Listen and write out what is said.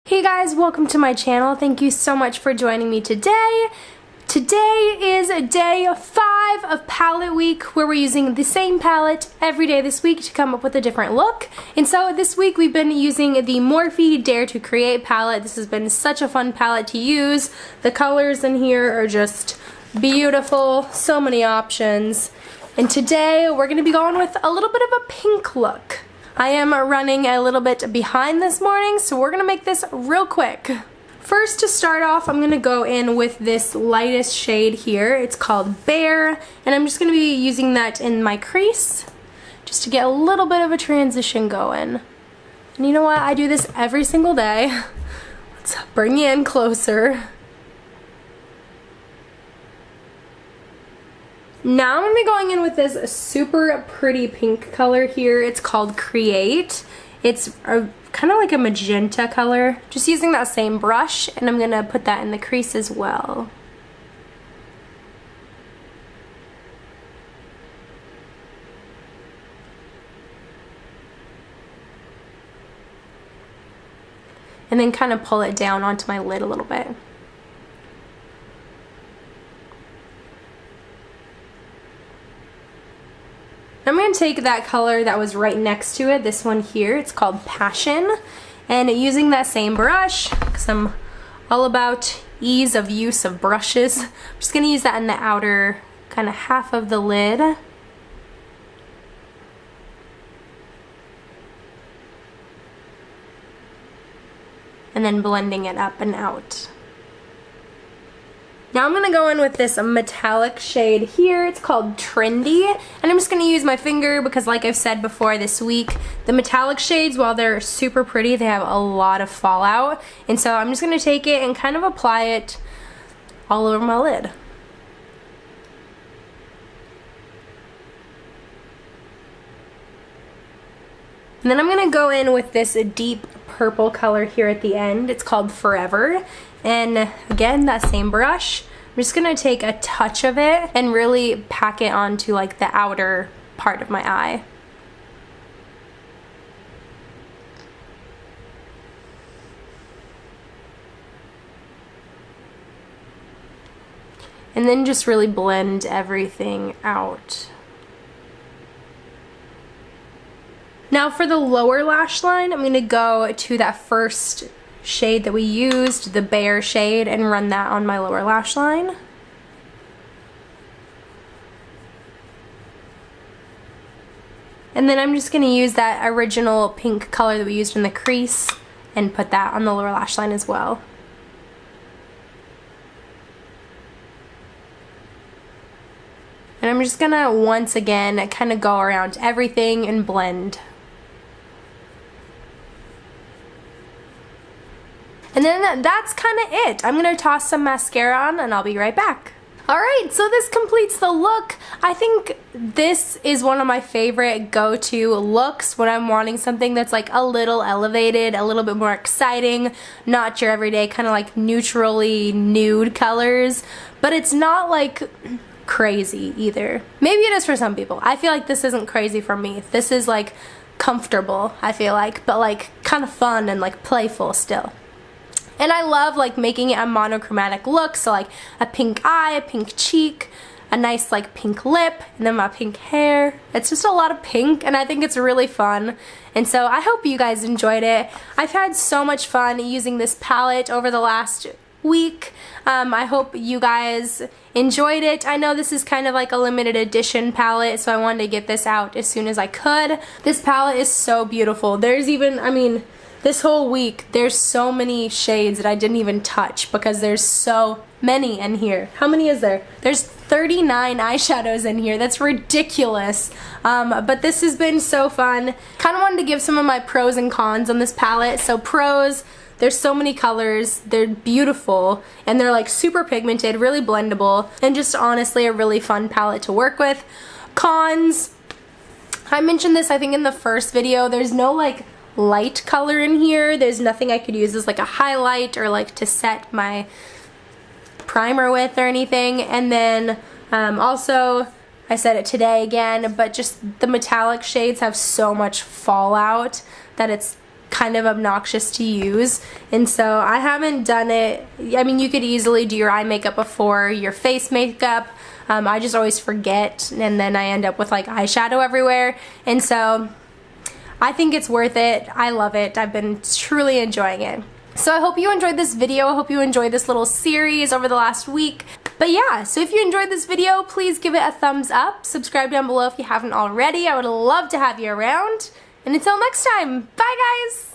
Hey guys, welcome to my channel. Thank you so much for joining me today. Today is day 5 of palette week where we're using the same palette every day this week to come up with a different look. And so this week we've been using the Morphe Dare to Create palette. This has been such a fun palette to use. The colors in here are just beautiful, so many options. And today we're going to be going with a little bit of a pink look. I am running a little bit behind this morning, so we're going to make this real quick. First, to start off, I'm going to go in with this lightest shade here. It's called Bear, and I'm just going to be using that in my crease just to get a little bit of a transition going. And you know what? I do this every single day. Let's bring you in closer. Now I'm going to be going in with this super pretty pink color here. It's called Create. It's kind of like a magenta color. Just using that same brush, and I'm going to put that in the crease as well. And then kind of pull it down onto my lid a little bit. I'm going to take that color that was right next to it, this one here, it's called Passion, and using that same brush, because I'm all about ease of use of brushes, I'm just going to use that in the outer kind of half of the lid. And then blending it up and out. Now I'm going to go in with this metallic shade here. It's called Trendy, and I'm just going to use my finger because, like I've said before this week, the metallic shades, while they're super pretty, they have a lot of fallout, and so I'm just going to take it and kind of apply it all over my lid. And then I'm going to go in with this deep purple color here at the end. It's called Forever. And again, that same brush, I'm just going to take a touch of it and really pack it onto like the outer part of my eye. And then just really blend everything out. Now for the lower lash line, I'm going to go to that first shade that we used, the Bear shade, and run that on my lower lash line. And then I'm just going to use that original pink color that we used in the crease and put that on the lower lash line as well. And I'm just going to once again kind of go around everything and blend. And then that's kind of it. I'm going to toss some mascara on and I'll be right back. Alright, so this completes the look. I think this is one of my favorite go-to looks when I'm wanting something that's like a little elevated, a little bit more exciting, not your everyday kind of like neutrally nude colors, but it's not like crazy either. Maybe it is for some people. I feel like this isn't crazy for me. This is like comfortable, I feel like, but like kind of fun and like playful still. And I love like making it a monochromatic look, so like a pink eye, a pink cheek, a nice like pink lip, and then my pink hair. It's just a lot of pink, and I think it's really fun. And so I hope you guys enjoyed it. I've had so much fun using this palette over the last week. I hope you guys enjoyed it. I know this is kind of like a limited edition palette, so I wanted to get this out as soon as I could. This palette is so beautiful. There's even, I mean, this whole week, there's so many shades that I didn't even touch because there's so many in here. How many is there? There's 39 eyeshadows in here. That's ridiculous. But this has been so fun. Kind of wanted to give some of my pros and cons on this palette. So pros, there's so many colors, they're beautiful, and they're like super pigmented, really blendable, and just honestly a really fun palette to work with. Cons, I mentioned this I think in the first video, there's no like light color in here. There's nothing I could use as like a highlight or like to set my primer with or anything. And then also, I said it today again, but just the metallic shades have so much fallout that it's kind of obnoxious to use, and so I haven't done it. I mean, you could easily do your eye makeup before your face makeup. I just always forget, and then I end up with like eyeshadow everywhere, and so I think it's worth it. I love it. I've been truly enjoying it. So I hope you enjoyed this video. I hope you enjoyed this little series over the last week. But yeah, so if you enjoyed this video, please give it a thumbs up. Subscribe down below if you haven't already. I would love to have you around. And until next time, bye guys!